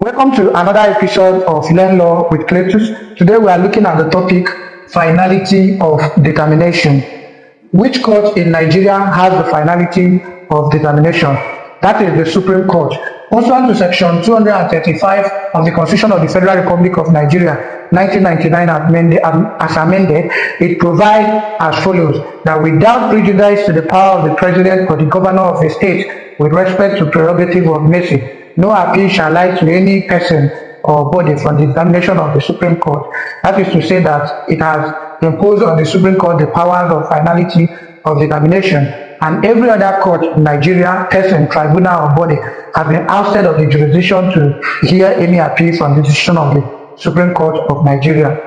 Welcome to another episode of LearnLaw with Cletus. Today we are looking at the topic finality of determination. Which court in Nigeria has the finality of determination? That is the Supreme Court. Pursuant to Section 235 of the Constitution of the Federal Republic of Nigeria, 1999 as amended, it provides as follows: that without prejudice to the power of the President or the Governor of a state with respect to prerogative of mercy, no appeal shall lie to any person or body from the determination of the Supreme Court. That is to say that it has imposed on the Supreme Court the powers of finality of determination, and every other court in Nigeria, person, tribunal or body has been ousted of the jurisdiction to hear any appeal from the decision of the Supreme Court of Nigeria.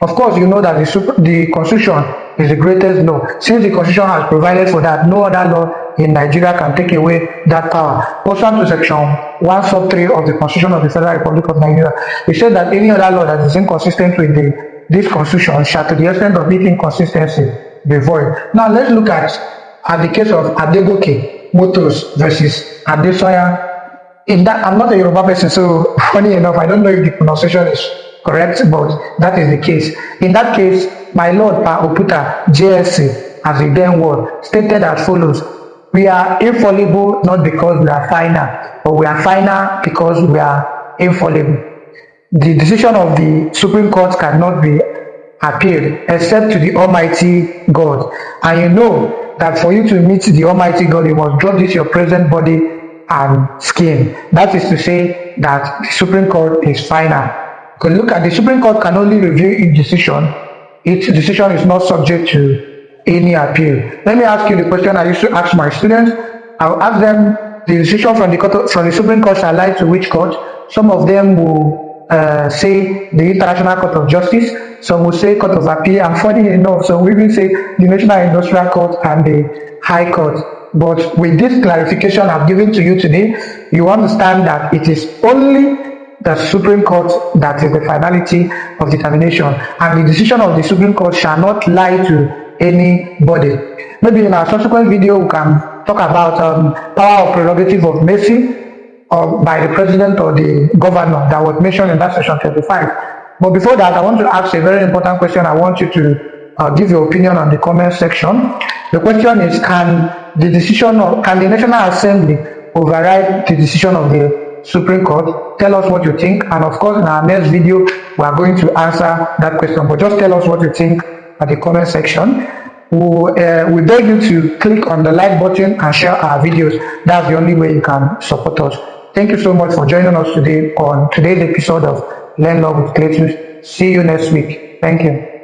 Of course, you know that the Constitution is the greatest law. Since the Constitution has provided for that, no other law in Nigeria can take away that power. Pursuant to Section 1(3) of the Constitution of the Federal Republic of Nigeria, it said that any other law that is inconsistent with this Constitution shall, to the extent of its inconsistency, be void. Now, let's look at the case of Adegoke Motors versus Adesoya. In that, I'm not a Yoruba person, so funny enough, I don't know if the pronunciation is correct, but that is the case. In that case, my Lord Pa Oputa, JSC, as a then word, stated as follows: we are infallible not because we are final, but we are final because we are infallible. The decision of the Supreme Court cannot be appealed except to the Almighty God. And you know that for you to meet the Almighty God, you must drop this your present body and skin. That is to say that the Supreme Court is final. Because look at the Supreme Court can only review its decision. Its decision is not subject to any appeal. Let me ask you the question I used to ask my students. I'll ask them the decision from the Supreme Court shall lie to which court. Some of them will say the International Court of Justice. Some will say Court of Appeal. And funny enough, some will even say the National Industrial Court and the High Court. But with this clarification I've given to you today, you understand that it is only the Supreme Court that is the finality of determination, and the decision of the Supreme Court shall not lie to anybody. Maybe in our subsequent video we can talk about power of prerogative of mercy by the President or the Governor that was mentioned in that section 25. But before that, I want to ask a very important question. I want you to give your opinion on the comment section. The question is, can the National Assembly override the decision of the Supreme Court? Tell us what you think, and of course in our next video we are going to answer that question, but just tell us what you think at the comment section. We beg you to click on the like button and share our videos. That's the only way you can support us. Thank you so much for joining us today on today's episode of LearnLaw with Cletus. See you next week. Thank you.